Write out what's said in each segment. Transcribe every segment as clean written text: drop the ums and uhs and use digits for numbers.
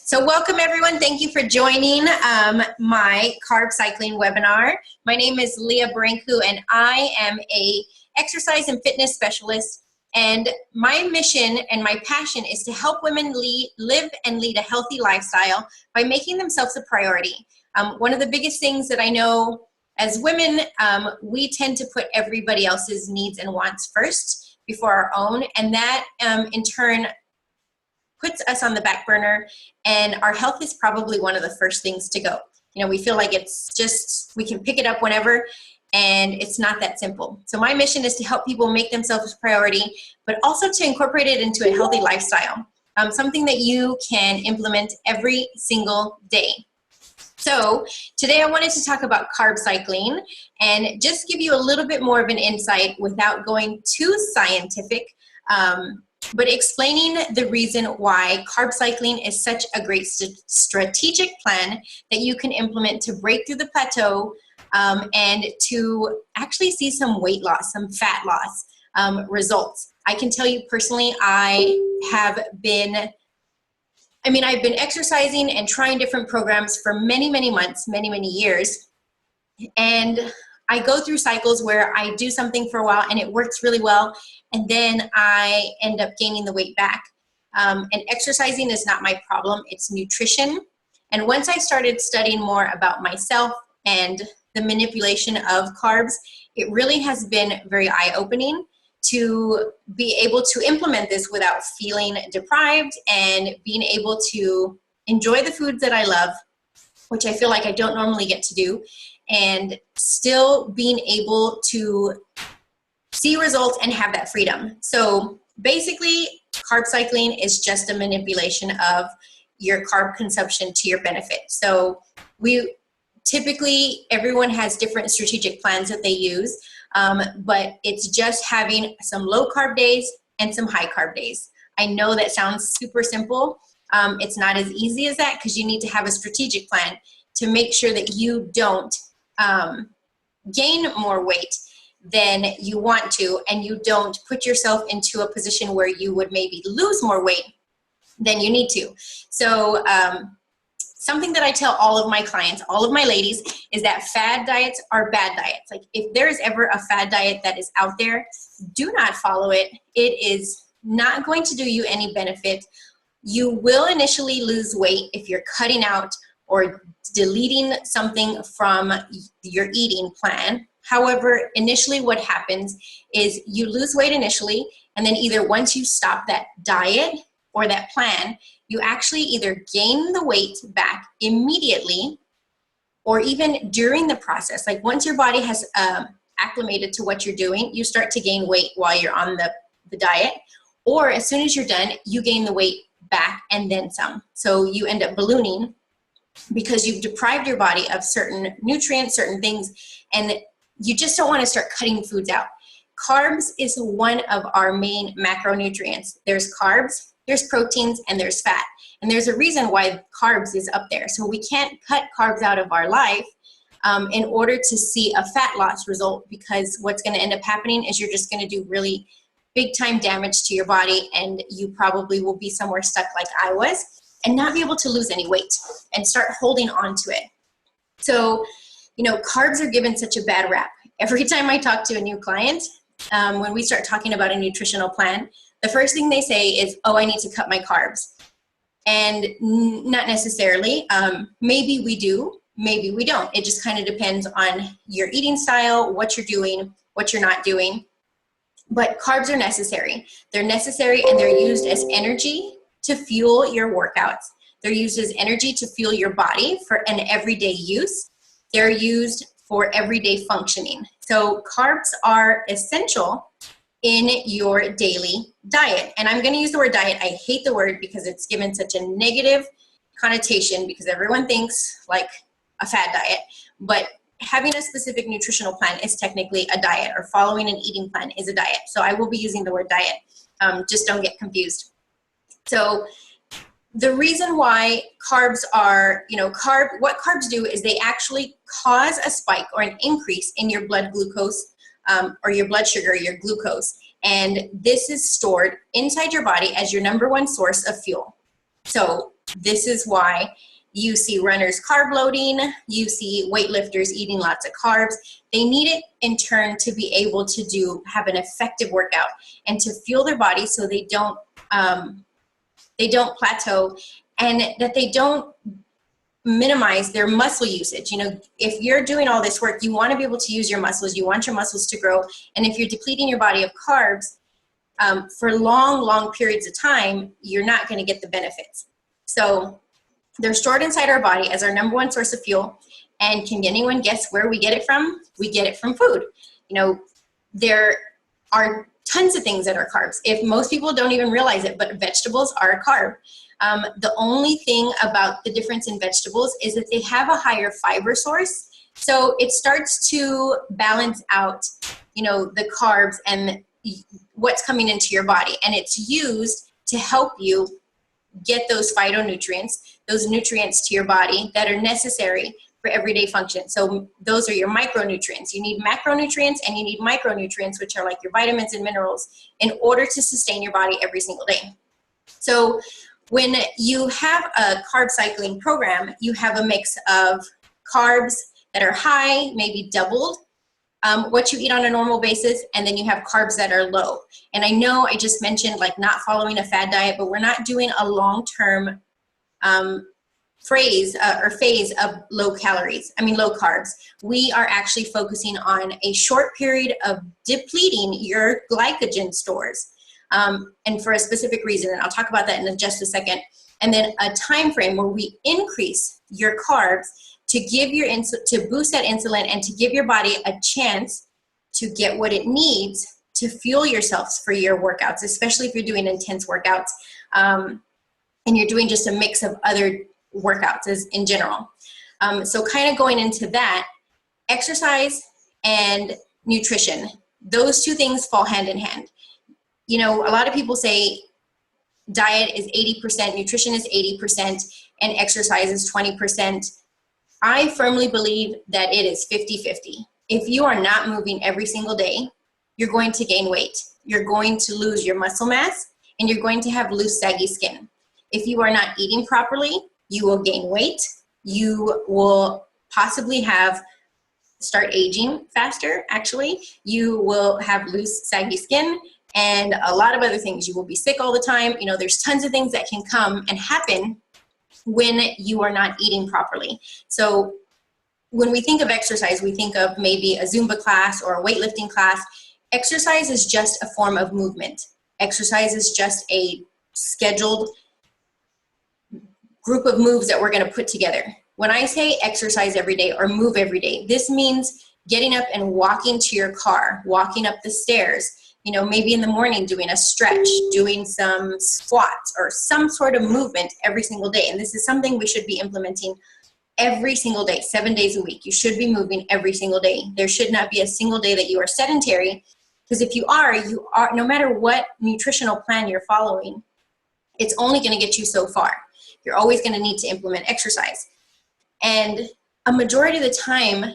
So welcome everyone. Thank you for joining my carb cycling webinar. My name is Leah Branku and I am a exercise and fitness specialist. And my mission and my passion is to help women live and lead a healthy lifestyle by making themselves a priority. One of the biggest things that I know as women, we tend to put everybody else's needs and wants first before our own. And that in turn puts us on the back burner, and our health is probably one of the first things to go. You know, we feel like it's just, we can pick it up whenever, and it's not that simple. So my mission is to help people make themselves a priority, but also to incorporate it into a healthy lifestyle, something that you can implement every single day. So today I wanted to talk about carb cycling and just give you a little bit more of an insight without going too scientific, but explaining the reason why carb cycling is such a great strategic plan that you can implement to break through the plateau and to actually see some weight loss, some fat loss results. I can tell you personally, I've been exercising and trying different programs for many, many months, many, many years. And I go through cycles where I do something for a while and it works really well, and then I end up gaining the weight back. And exercising is not my problem, it's nutrition. And once I started studying more about myself and the manipulation of carbs, it really has been very eye-opening to be able to implement this without feeling deprived and being able to enjoy the foods that I love, which I feel like I don't normally get to do, and still being able to see results and have that freedom. So basically, carb cycling is just a manipulation of your carb consumption to your benefit. So everyone has different strategic plans that they use, but it's just having some low carb days and some high carb days. I know that sounds super simple. It's not as easy as that because you need to have a strategic plan to make sure that you don't gain more weight than you want to, and you don't put yourself into a position where you would maybe lose more weight than you need to. So something that I tell all of my clients, all of my ladies, is that fad diets are bad diets. Like if there is ever a fad diet that is out there, do not follow it. It is not going to do you any benefit. You will initially lose weight if you're cutting out or deleting something from your eating plan. However, initially what happens is you lose weight initially, and then either once you stop that diet or that plan, you actually either gain the weight back immediately or even during the process. Like once your body has acclimated to what you're doing, you start to gain weight while you're on the diet, or as soon as you're done, you gain the weight back and then some. So you end up ballooning because you've deprived your body of certain nutrients, certain things, and you just don't want to start cutting foods out. Carbs is one of our main macronutrients. There's carbs, there's proteins, and there's fat. And there's a reason why carbs is up there. So we can't cut carbs out of our life in order to see a fat loss result, because what's going to end up happening is you're just going to do really big time damage to your body, and you probably will be somewhere stuck like I was and not be able to lose any weight and start holding on to it. So, you know, carbs are given such a bad rap. Every time I talk to a new client, when we start talking about a nutritional plan, the first thing they say is, oh, I need to cut my carbs. And not necessarily. Maybe we do, maybe we don't. It just kind of depends on your eating style, what you're doing, what you're not doing. But carbs are necessary. They're necessary, and they're used as energy to fuel your workouts. They're used as energy to fuel your body for an everyday use. They're used for everyday functioning. So carbs are essential in your daily diet. And I'm going to use the word diet. I hate the word because it's given such a negative connotation, because everyone thinks like a fad diet. But having a specific nutritional plan is technically a diet, or following an eating plan is a diet. So I will be using the word diet. Just don't get confused. So the reason why carbs are, what carbs do is they actually cause a spike or an increase in your blood glucose or your blood sugar, your glucose. And this is stored inside your body as your number one source of fuel. So This is why you see runners carb loading, you see weightlifters eating lots of carbs. They need it in turn to be able to have an effective workout and to fuel their body so they don't plateau, and that they don't minimize their muscle usage. You know, if you're doing all this work, you want to be able to use your muscles, you want your muscles to grow, and if you're depleting your body of carbs for long periods of time, you're not going to get the benefits. So they're stored inside our body as our number one source of fuel. And can anyone guess where we get it from? We get it from food. You know, there are tons of things that are carbs. If most people don't even realize it, but vegetables are a carb. The only thing about the difference in vegetables is that they have a higher fiber source. So it starts to balance out, you know, the carbs and what's coming into your body. And it's used to help you get those phytonutrients, those nutrients to your body that are necessary for everyday function. So those are your micronutrients. You need macronutrients and you need micronutrients, which are like your vitamins and minerals, in order to sustain your body every single day. So when you have a carb cycling program, you have a mix of carbs that are high, maybe doubled what you eat on a normal basis, and then you have carbs that are low. And I know I just mentioned like not following a fad diet, but we're not doing a long-term phase of low carbs. We are actually focusing on a short period of depleting your glycogen stores, and for a specific reason, and I'll talk about that in just a second. And then a time frame where we increase your carbs to give to boost that insulin and to give your body a chance to get what it needs to fuel yourselves for your workouts, especially if you're doing intense workouts, and you're doing just a mix of other workouts as in general. So kind of going into that, exercise and nutrition, those two things fall hand in hand. You know, a lot of people say diet is 80%, nutrition is 80%, and exercise is 20%. I firmly believe that it is 50-50. If you are not moving every single day, you're going to gain weight. You're going to lose your muscle mass, and you're going to have loose, saggy skin. If you are not eating properly, you will gain weight. You will possibly start aging faster, actually. You will have loose, saggy skin, and a lot of other things. You will be sick all the time. You know, there's tons of things that can come and happen when you are not eating properly. So when we think of exercise, we think of maybe a Zumba class or a weightlifting class. Exercise is just a form of movement. Exercise is just a scheduled group of moves that we're going to put together. When I say exercise every day or move every day, this means getting up and walking to your car, walking up the stairs, you know, maybe in the morning doing a stretch, doing some squats or some sort of movement every single day. And this is something we should be implementing every single day, 7 days a week. You should be moving every single day. There should not be a single day that you are sedentary, because if you are, no matter what nutritional plan you're following, it's only going to get you so far. You're always going to need to implement exercise. And a majority of the time,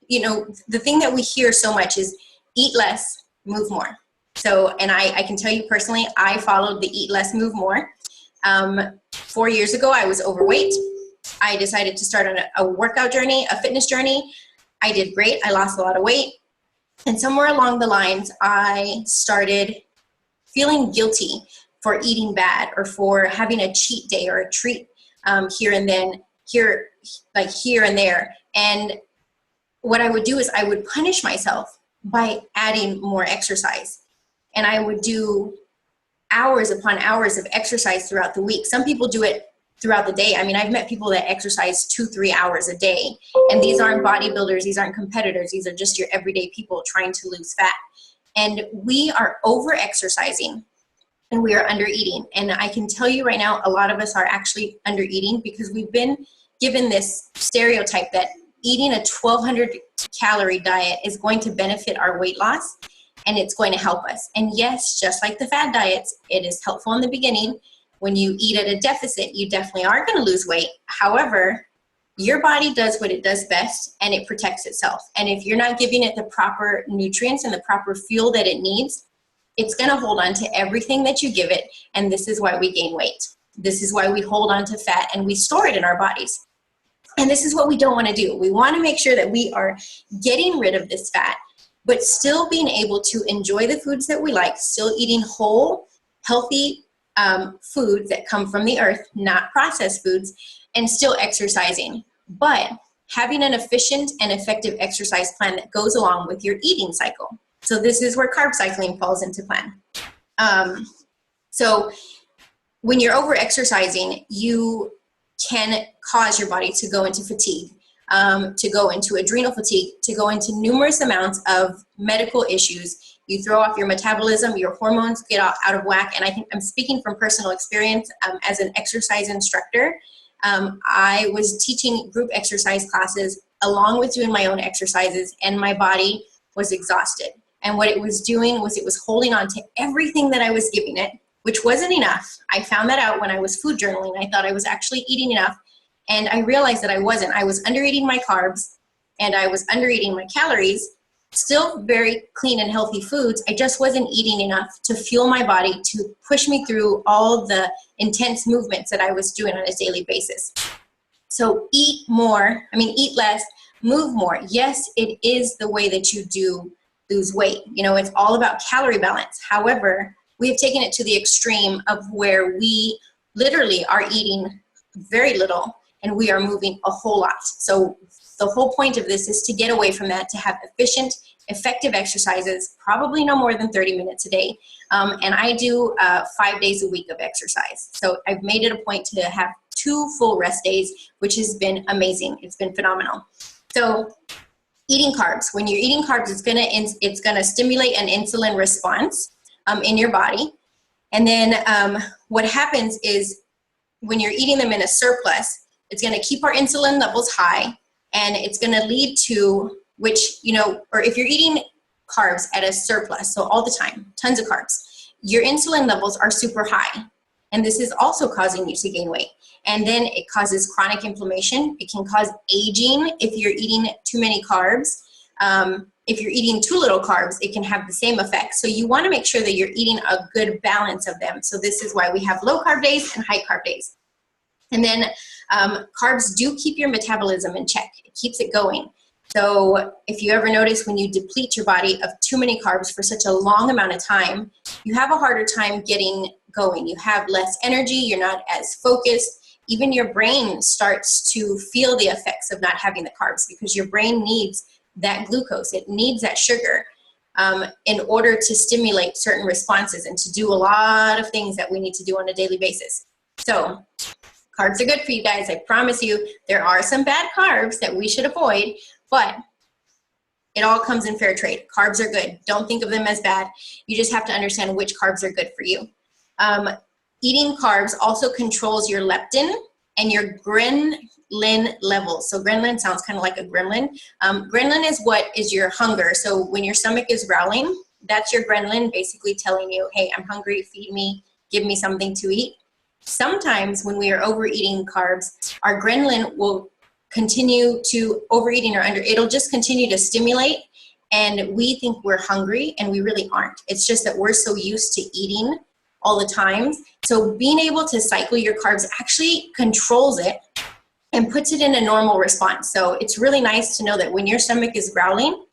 you know, the thing that we hear so much is eat less, move more. So, and I can tell you personally, I followed the eat less, move more. 4 years ago, I was overweight. I decided to start on a workout journey, a fitness journey. I did great. I lost a lot of weight. And somewhere along the lines, I started feeling guilty for eating bad or for having a cheat day or a treat here and there. And what I would do is I would punish myself by adding more exercise. And I would do hours upon hours of exercise throughout the week. Some people do it throughout the day. I mean, I've met people that exercise 2-3 hours a day. And these aren't bodybuilders. These aren't competitors. These are just your everyday people trying to lose fat. And we are over-exercising and we are under-eating. And I can tell you right now, a lot of us are actually under-eating because we've been given this stereotype that eating a 1,200 calorie diet is going to benefit our weight loss and it's going to help us. And yes, just like the fad diets, it is helpful in the beginning. When you eat at a deficit, you definitely are going to lose weight. However, your body does what it does best and it protects itself. And if you're not giving it the proper nutrients and the proper fuel that it needs, it's going to hold on to everything that you give it. And this is why we gain weight. This is why we hold on to fat and we store it in our bodies. And this is what we don't want to do. We want to make sure that we are getting rid of this fat, but still being able to enjoy the foods that we like, still eating whole, healthy foods that come from the earth, not processed foods, and still exercising. But having an efficient and effective exercise plan that goes along with your eating cycle. So this is where carb cycling falls into plan. So when you're over exercising, you can cause your body to go into fatigue, to go into adrenal fatigue, to go into numerous amounts of medical issues. You throw off your metabolism, your hormones get out of whack. And I think I'm speaking from personal experience as an exercise instructor. I was teaching group exercise classes along with doing my own exercises, and my body was exhausted. And what it was doing was it was holding on to everything that I was giving it, which wasn't enough. I found that out when I was food journaling. I thought I was actually eating enough, and I realized that I wasn't. I was under-eating my carbs, and I was under-eating my calories, still very clean and healthy foods. I just wasn't eating enough to fuel my body to push me through all the intense movements that I was doing on a daily basis. So eat less, move more. Yes, it is the way that you do lose weight. It's all about calorie balance. However, we have taken it to the extreme of where we literally are eating very little and we are moving a whole lot. So the whole point of this is to get away from that, to have efficient, effective exercises, probably no more than 30 minutes a day. And I do 5 days a week of exercise. So I've made it a point to have 2 full rest days, which has been amazing. It's been phenomenal. So eating carbs. When you're eating carbs, it's gonna stimulate an insulin response in your body. And then what happens is when you're eating them in a surplus, it's gonna keep our insulin levels high, and it's gonna lead to, or if you're eating carbs at a surplus, so all the time, tons of carbs, your insulin levels are super high. And this is also causing you to gain weight. And then it causes chronic inflammation. It can cause aging if you're eating too many carbs. If you're eating too little carbs, it can have the same effect. So you want to make sure that you're eating a good balance of them. So this is why we have low carb days and high carb days. And then carbs do keep your metabolism in check. It keeps it going. So if you ever notice when you deplete your body of too many carbs for such a long amount of time, you have a harder time getting going. You have less energy. You're not as focused. Even your brain starts to feel the effects of not having the carbs, because your brain needs that glucose. It needs that sugar in order to stimulate certain responses and to do a lot of things that we need to do on a daily basis. So carbs are good for you guys. I promise you, there are some bad carbs that we should avoid, but it all comes in fair trade. Carbs are good. Don't think of them as bad. You just have to understand which carbs are good for you. Eating carbs also controls your leptin and your ghrelin levels. So ghrelin sounds kind of like a gremlin. Ghrelin is what is your hunger. So when your stomach is growling, that's your ghrelin basically telling you, hey, I'm hungry, feed me, give me something to eat. Sometimes when we are overeating carbs, our ghrelin will continue to overeating or it'll just continue to stimulate, and we think we're hungry and we really aren't. It's just that we're so used to eating all the time. So being able to cycle your carbs actually controls it and puts it in a normal response. So it's really nice to know that when your stomach is growling,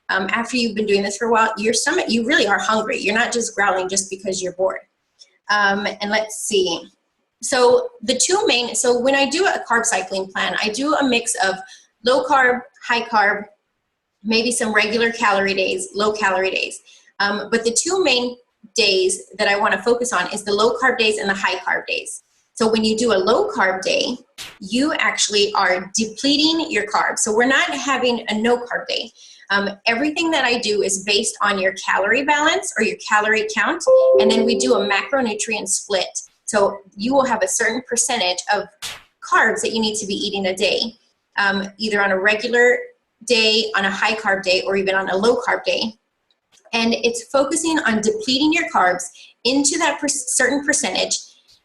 after you've been doing this for a while, your stomach, you really are hungry. You're not just growling just because you're bored. And let's see. So so when I do a carb cycling plan, I do a mix of low carb, high carb, maybe some regular calorie days, low calorie days. But the 2 main days that I want to focus on is the low carb days and the high carb days. So when you do a low carb day, you actually are depleting your carbs. So we're not having a no carb day. Everything that I do is based on your calorie balance or your calorie count, and then we do a macronutrient split. So you will have a certain percentage of carbs that you need to be eating a day, either on a regular day, on a high carb day, or even on a low carb day. And it's focusing on depleting your carbs into that certain percentage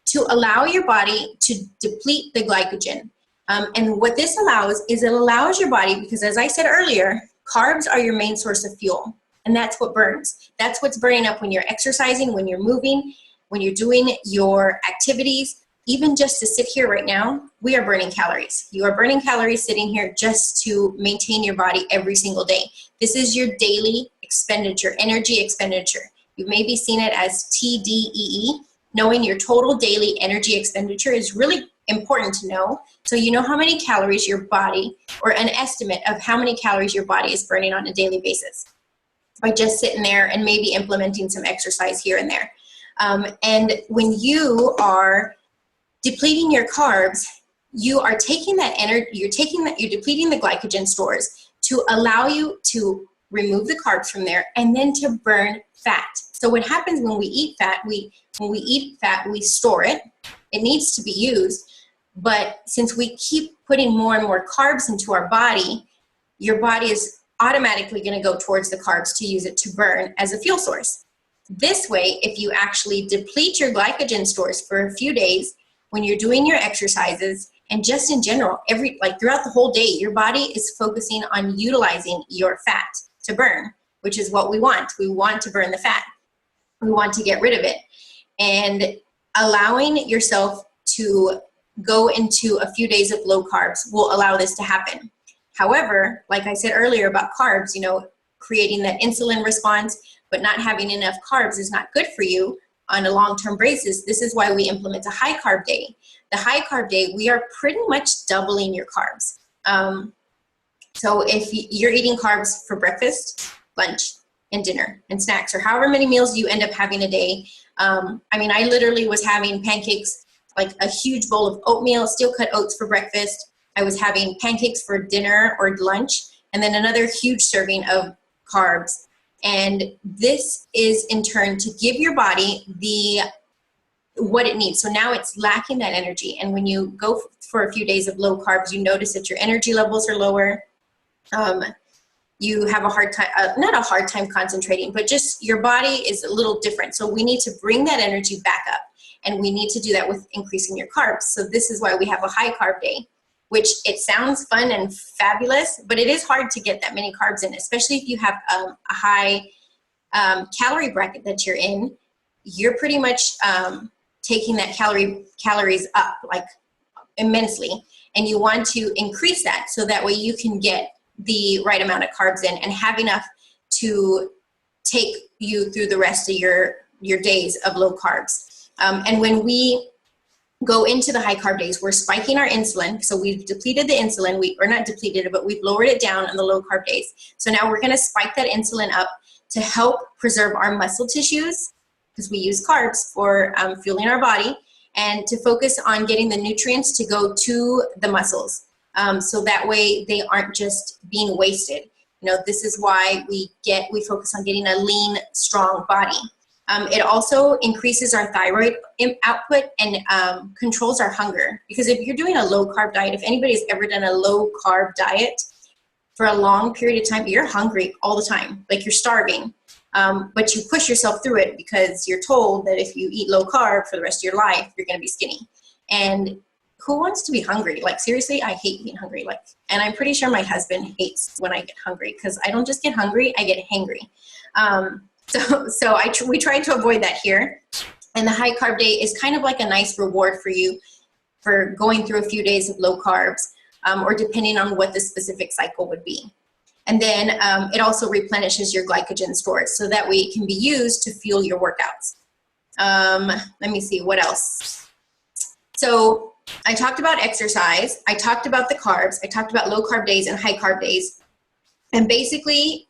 to allow your body to deplete the glycogen. And what this allows is it allows your body, because as I said earlier, carbs are your main source of fuel, and that's what burns. That's what's burning up when you're exercising, when you're moving, when you're doing your activities. even just to sit here right now, we are burning calories. You are burning calories sitting here just to maintain your body every single day. This is your daily expenditure, energy expenditure. You maybe seen it as TDEE. Knowing your total daily energy expenditure is really important to know. So you know how many calories your body, or an estimate of how many calories your body is burning on a daily basis by just sitting there and maybe implementing some exercise here and there. And when you are depleting your carbs, you are taking that energy, you're depleting the glycogen stores to allow you to remove the carbs from there and then to burn fat. So what happens when we eat fat, we store it. It needs to be used, but since we keep putting more and more carbs into our body, your body is automatically going to go towards the carbs to use it to burn as a fuel source. This way, if you actually deplete your glycogen stores for a few days when you're doing your exercises, and just in general, throughout the whole day, your body is focusing on utilizing your fat to burn, which is what we want. We want to burn the fat. We want to get rid of it. And allowing yourself to go into a few days of low carbs will allow this to happen. However, like I said earlier about carbs, creating that insulin response, but not having enough carbs is not good for you on a long-term basis. This is why we implement a high carb day. The high carb day, we are pretty much doubling your carbs. So if you're eating carbs for breakfast, lunch, and dinner, and snacks, or however many meals you end up having a day. I literally was having pancakes, like a huge bowl of oatmeal, steel cut oats for breakfast. I was having pancakes for dinner or lunch, and then another huge serving of carbs. And this is in turn to give your body what it needs. So now it's lacking that energy. And when you go for a few days of low carbs, you notice that your energy levels are lower. You have a hard time, not a hard time concentrating, but just your body is a little different. So we need to bring that energy back up, and we need to do that with increasing your carbs. So this is why we have a high carb day, which it sounds fun and fabulous, but it is hard to get that many carbs in, especially if you have a high calorie bracket that you're in. You're pretty much taking that calories up like immensely, and you want to increase that so that way you can get the right amount of carbs in and have enough to take you through the rest of your days of low carbs. And when we go into the high carb days, we're spiking our insulin. So we've depleted the insulin, or not depleted it, but we've lowered it down on the low carb days. So now we're gonna spike that insulin up to help preserve our muscle tissues, because we use carbs for fueling our body, and to focus on getting the nutrients to go to the muscles. So that way they aren't just being wasted. This is why we focus on getting a lean, strong body. It also increases our thyroid output and controls our hunger. Because if you're doing a low carb diet, if anybody's ever done a low carb diet for a long period of time, you're hungry all the time, like you're starving. But you push yourself through it because you're told that if you eat low carb for the rest of your life, you're going to be skinny. And who wants to be hungry? Like, seriously, I hate being hungry. And I'm pretty sure my husband hates when I get hungry, because I don't just get hungry, I get hangry. We try to avoid that here. And the high carb day is kind of like a nice reward for you for going through a few days of low carbs, or depending on what the specific cycle would be. And then it also replenishes your glycogen stores, so that way it can be used to fuel your workouts. Let me see, what else? So I talked about exercise, I talked about the carbs, I talked about low carb days and high carb days. And basically,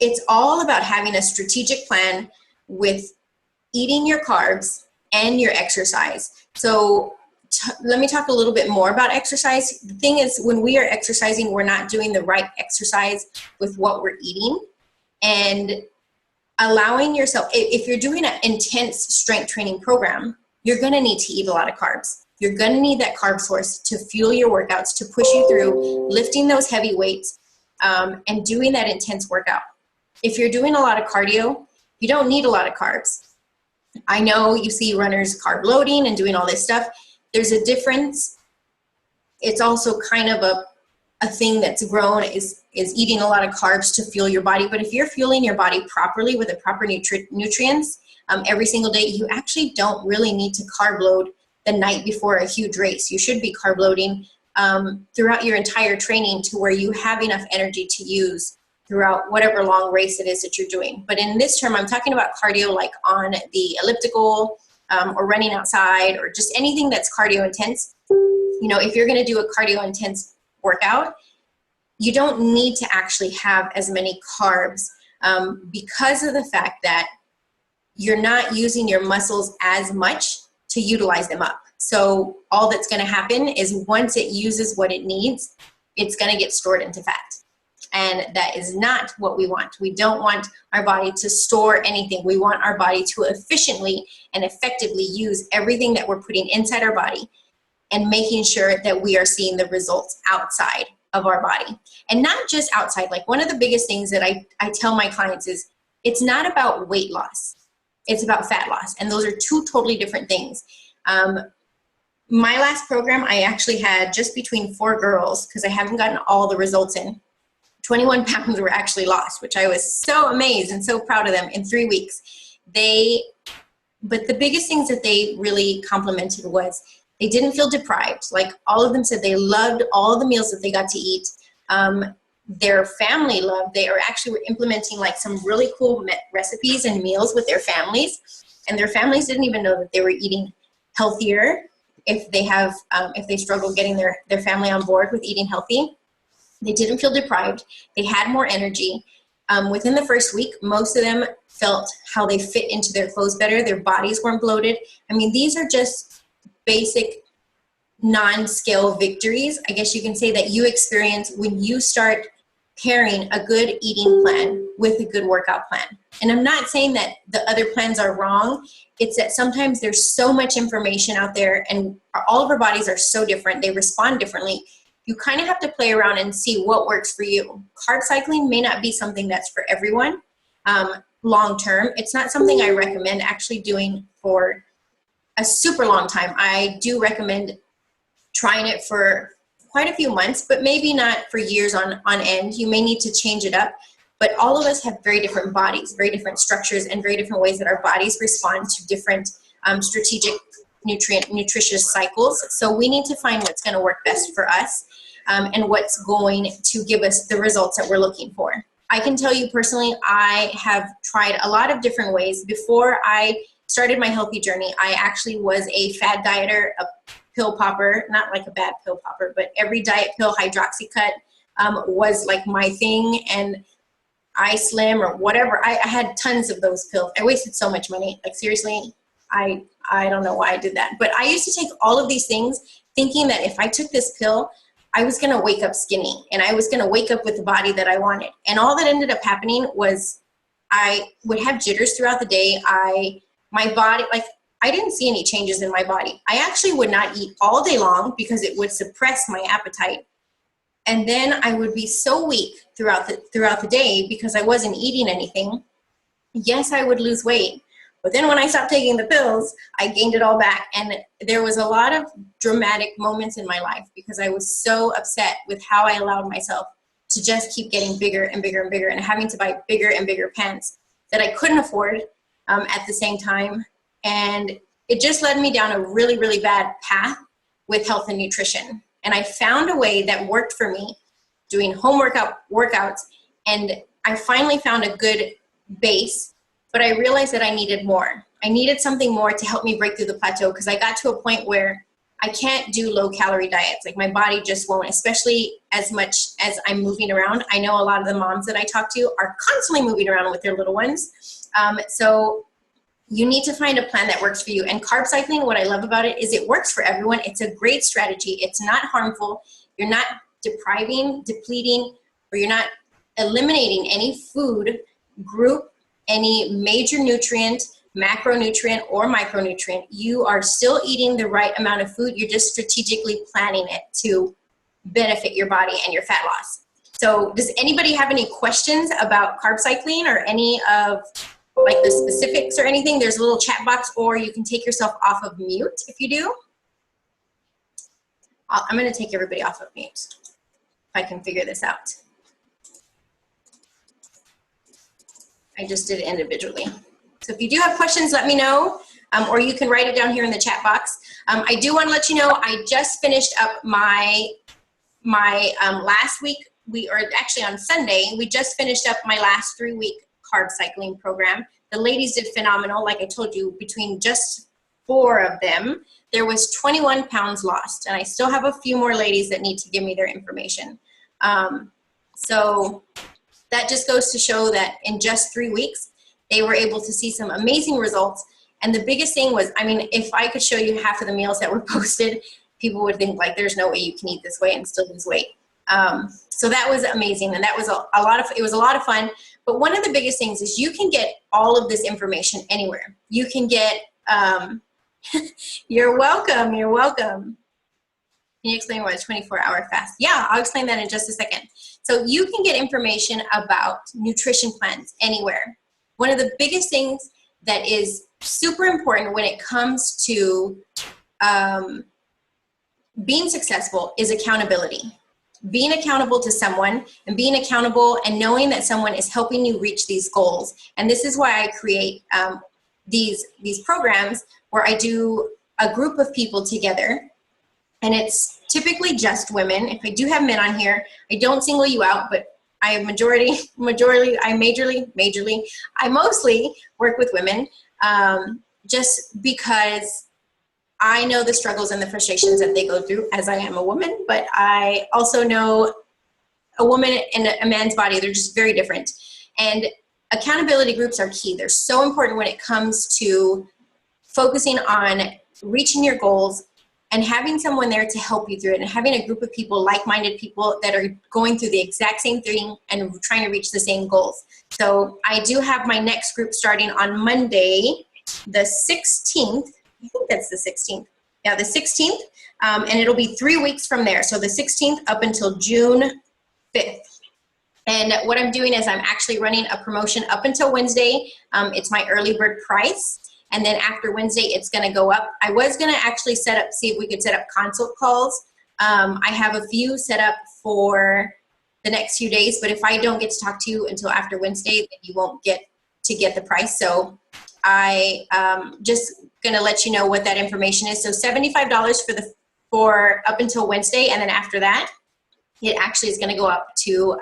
it's all about having a strategic plan with eating your carbs and your exercise. So let me talk a little bit more about exercise. The thing is, when we are exercising, we're not doing the right exercise with what we're eating. And allowing yourself, if you're doing an intense strength training program, you're going to need to eat a lot of carbs. You're going to need that carb source to fuel your workouts, to push you through lifting those heavy weights and doing that intense workout. If you're doing a lot of cardio, you don't need a lot of carbs. I know you see runners carb loading and doing all this stuff. There's a difference. It's also kind of a thing that's grown is eating a lot of carbs to fuel your body. But if you're fueling your body properly with the proper nutrients every single day, you actually don't really need to carb load the night before a huge race. You should be carb loading throughout your entire training to where you have enough energy to use throughout whatever long race it is that you're doing. But in this term, I'm talking about cardio like on the elliptical or running outside or just anything that's cardio intense. You know, if you're going to do a cardio intense workout, you don't need to actually have as many carbs because of the fact that you're not using your muscles as much to utilize them up. So all that's going to happen is once it uses what it needs, it's going to get stored into fat. And that is not what we want. We don't want our body to store anything. We want our body to efficiently and effectively use everything that we're putting inside our body and making sure that we are seeing the results outside of our body. And not just outside. Like one of the biggest things that I tell my clients is it's not about weight loss. It's about fat loss. And those are two totally different things. My last program, I actually had just between 4 girls, because I haven't gotten all the results in. 21 pounds were actually lost, which I was so amazed and so proud of them in 3 weeks. But the biggest things that they really complimented was they didn't feel deprived. Like all of them said they loved all of the meals that they got to eat. Their family loved, they were implementing like some really cool recipes and meals with their families. And their families didn't even know that they were eating healthier if they struggle getting their family on board with eating healthy. They didn't feel deprived. They had more energy. Within the first week, most of them felt how they fit into their clothes better. Their bodies weren't bloated. I mean, these are just basic non-scale victories, I guess you can say, that you experience when you start pairing a good eating plan with a good workout plan. And I'm not saying that the other plans are wrong. It's that sometimes there's so much information out there and all of our bodies are so different. They respond differently. You kind of have to play around and see what works for you. Carb cycling may not be something that's for everyone long term. It's not something I recommend actually doing for a super long time. I do recommend trying it for quite a few months, but maybe not for years on end. You may need to change it up. But all of us have very different bodies, very different structures, and very different ways that our bodies respond to different strategic nutritious cycles. So we need to find what's going to work best for us and what's going to give us the results that we're looking for. I can tell you personally, I have tried a lot of different ways. Before I started my healthy journey, I actually was a fad dieter, a pill popper, not like a bad pill popper, but every diet pill, Hydroxycut was like my thing, and iSlim or whatever. I had tons of those pills. I wasted so much money. Like seriously, I don't know why I did that. But I used to take all of these things thinking that if I took this pill, I was going to wake up skinny and I was going to wake up with the body that I wanted. And all that ended up happening was I would have jitters throughout the day. My body, like I didn't see any changes in my body. I actually would not eat all day long because it would suppress my appetite. And then I would be so weak throughout the day because I wasn't eating anything. Yes, I would lose weight. But then when I stopped taking the pills, I gained it all back. And there was a lot of dramatic moments in my life because I was so upset with how I allowed myself to just keep getting bigger and bigger and bigger and having to buy bigger and bigger pants that I couldn't afford at the same time. And it just led me down a really, really bad path with health and nutrition. And I found a way that worked for me doing home workouts. And I finally found a good base, but I realized that I needed more. I needed something more to help me break through the plateau because I got to a point where I can't do low calorie diets. Like my body just won't, especially as much as I'm moving around. I know a lot of the moms that I talk to are constantly moving around with their little ones. So you need to find a plan that works for you. And carb cycling, what I love about it is it works for everyone. It's a great strategy. It's not harmful. You're not depriving, depleting, or you're not eliminating any food group, any major nutrient, macronutrient, or micronutrient. You are still eating the right amount of food. You're just strategically planning it to benefit your body and your fat loss. So does anybody have any questions about carb cycling or any of like the specifics or anything? There's a little chat box, or you can take yourself off of mute if you do. I'm going to take everybody off of mute if I can figure this out. I just did it individually. So if you do have questions, let me know. or you can write it down here in the chat box. I do want to let you know, I just finished up my last week, actually on Sunday, we just finished up my last 3-week carb cycling program. The ladies did phenomenal. Like I told you, between just 4 of them, there was 21 pounds lost. And I still have a few more ladies that need to give me their information. So that just goes to show that in just 3 weeks, they were able to see some amazing results. And the biggest thing was, I mean, if I could show you half of the meals that were posted, people would think like, there's no way you can eat this way and still lose weight. So that was amazing. And that was it was a lot of fun. But one of the biggest things is you can get all of this information anywhere. You can get, you're welcome, you're welcome. Can you explain what a 24-hour fast? Yeah, I'll explain that in just a second. So you can get information about nutrition plans anywhere. One of the biggest things that is super important when it comes to being successful is accountability. Being accountable to someone and being accountable and knowing that someone is helping you reach these goals. And this is why I create these programs where I do a group of people together. And it's typically just women. If I do have men on here, I don't single you out, but I have I mostly work with women just because I know the struggles and the frustrations that they go through as I am a woman, but I also know a woman and a man's body, they're just very different. And accountability groups are key. They're so important when it comes to focusing on reaching your goals and having someone there to help you through it, and having a group of people, like-minded people that are going through the exact same thing and trying to reach the same goals. So I do have my next group starting on Monday, the 16th. I think that's the 16th. Yeah, the 16th, and it'll be 3 weeks from there. So the 16th up until June 5th. And what I'm doing is I'm actually running a promotion up until Wednesday. It's my early bird price. And then after Wednesday, it's going to go up. I was going to actually see if we could set up consult calls. I have a few set up for the next few days, but if I don't get to talk to you until after Wednesday, then you won't get to get the price. So I just going to let you know what that information is. So $75 for up until Wednesday, and then after that, it actually is going to go up to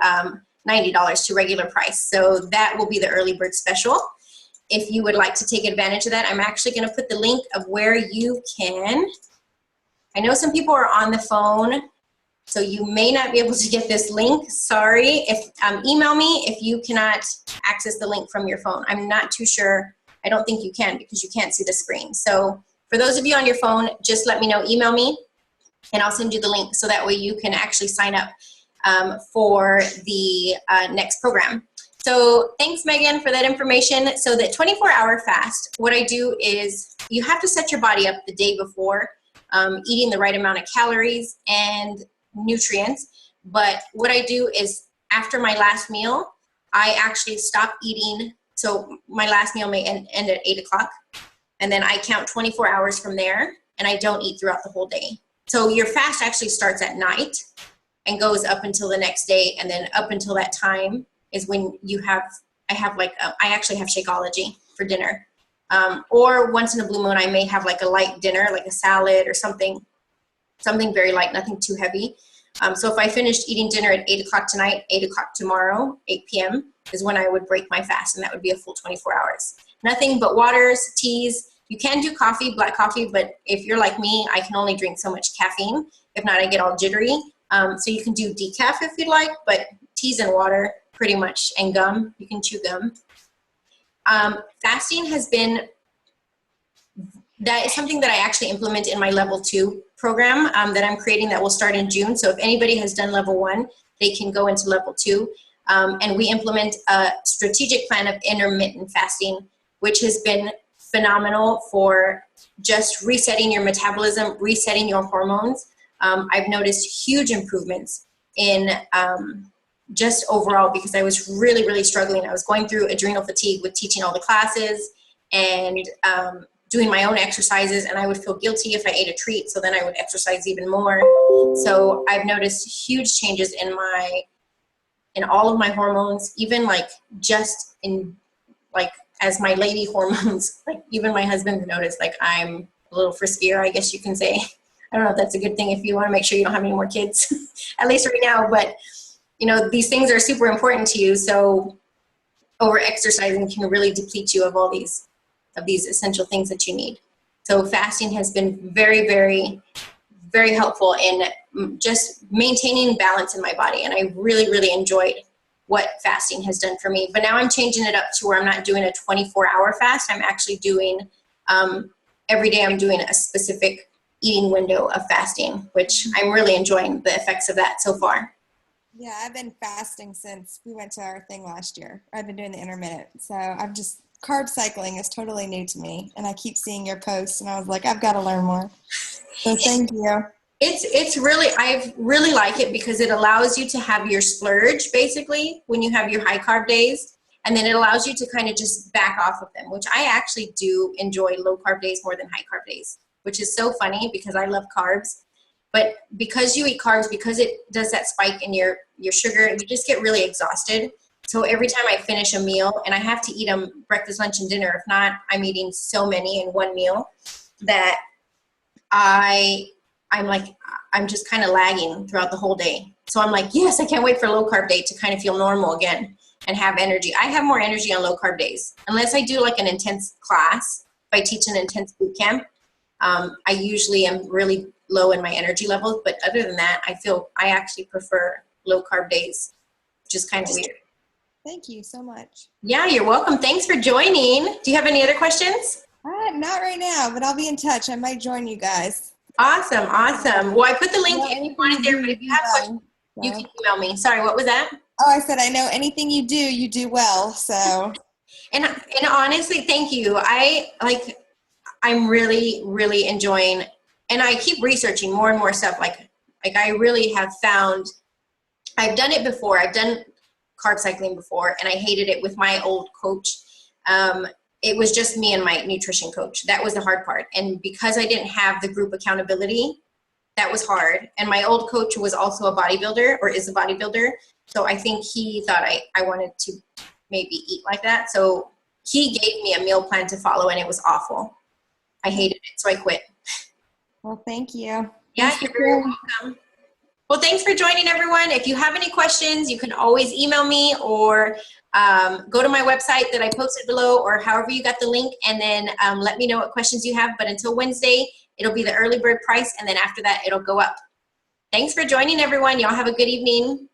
$90 to regular price. So that will be the early bird special. If you would like to take advantage of that, I'm actually going to put the link of where you can. I know some people are on the phone, so you may not be able to get this link. Sorry. If email me if you cannot access the link from your phone. I'm not too sure. I don't think you can because you can't see the screen. So for those of you on your phone, just let me know. Email me, and I'll send you the link so that way you can actually sign up for the next program. So thanks, Megan, for that information. So that 24-hour fast, what I do is you have to set your body up the day before, eating the right amount of calories and nutrients. But what I do is after my last meal, I actually stop eating. So my last meal may end at 8 o'clock. And then I count 24 hours from there, and I don't eat throughout the whole day. So your fast actually starts at night and goes up until the next day. And then up until that time is when I actually have Shakeology for dinner. Or once in a blue moon, I may have like a light dinner, like a salad or something very light, nothing too heavy. So if I finished eating dinner at 8 o'clock tonight, 8 o'clock tomorrow, 8 p.m. is when I would break my fast, and that would be a full 24 hours. Nothing but waters, teas. You can do coffee, black coffee, but if you're like me, I can only drink so much caffeine. If not, I get all jittery. So you can do decaf if you'd like, but teas and water pretty much, and gum. You can chew gum. Fasting has been, that is something that I actually implement in my level 2 program that I'm creating that will start in June. So if anybody has done level 1, they can go into level 2. And we implement a strategic plan of intermittent fasting, which has been phenomenal for just resetting your metabolism, resetting your hormones. I've noticed huge improvements in just overall, because I was really, really struggling. I was going through adrenal fatigue with teaching all the classes and doing my own exercises, and I would feel guilty if I ate a treat, so then I would exercise even more. So I've noticed huge changes in all of my hormones, even like just in like as my lady hormones, like even my husband noticed, like I'm a little friskier, I guess you can say. I don't know if that's a good thing if you want to make sure you don't have any more kids, at least right now. But, you know, these things are super important to you. So over exercising can really deplete you of all these essential things that you need. So fasting has been very, very, very helpful in just maintaining balance in my body. And I really, really enjoyed what fasting has done for me. But now I'm changing it up to where I'm not doing a 24-hour fast. I'm actually doing, every day I'm doing a specific eating window of fasting, which I'm really enjoying the effects of that so far. Yeah, I've been fasting since we went to our thing last year. I've been doing the intermittent. So carb cycling is totally new to me. And I keep seeing your posts and I was like, I've got to learn more. So thank you. It's really, I really like it because it allows you to have your splurge basically when you have your high carb days. And then it allows you to kind of just back off of them, which I actually do enjoy low carb days more than high carb days, which is so funny because I love carbs. But because you eat carbs, because it does that spike in your sugar, you just get really exhausted. So every time I finish a meal, and I have to eat them breakfast, lunch, and dinner. If not, I'm eating so many in one meal that I'm just kind of lagging throughout the whole day. So I'm like, yes, I can't wait for low carb day to kind of feel normal again and have energy. I have more energy on low carb days, unless I do like an intense class. If I teach an intense boot camp, I usually am really low in my energy levels. But other than that, I actually prefer low carb days, which is kind of weird. Thank you so much. Yeah, you're welcome. Thanks for joining. Do you have any other questions? Not right now, but I'll be in touch. I might join you guys. Awesome. Well, I put the link if you want it there, but if you have questions, so. you can email me. Sorry, what was that? Oh, I said, I know anything you do well, so. And honestly, thank you. I'm really, really enjoying, and I keep researching more and more stuff. Like I really have found, I've done it before. I've done carb cycling before, and I hated it with my old coach. It was just me and my nutrition coach. That was the hard part. And because I didn't have the group accountability, that was hard. And my old coach was also a bodybuilder, or is a bodybuilder. So I think he thought I wanted to maybe eat like that. So he gave me a meal plan to follow, and it was awful. I hated it, so I quit. Well, thank you. Yeah, you're very welcome. Well, thanks for joining, everyone. If you have any questions, you can always email me or go to my website that I posted below, or however you got the link, and then let me know what questions you have. But until Wednesday, it'll be the early bird price, and then after that, it'll go up. Thanks for joining, everyone. Y'all have a good evening.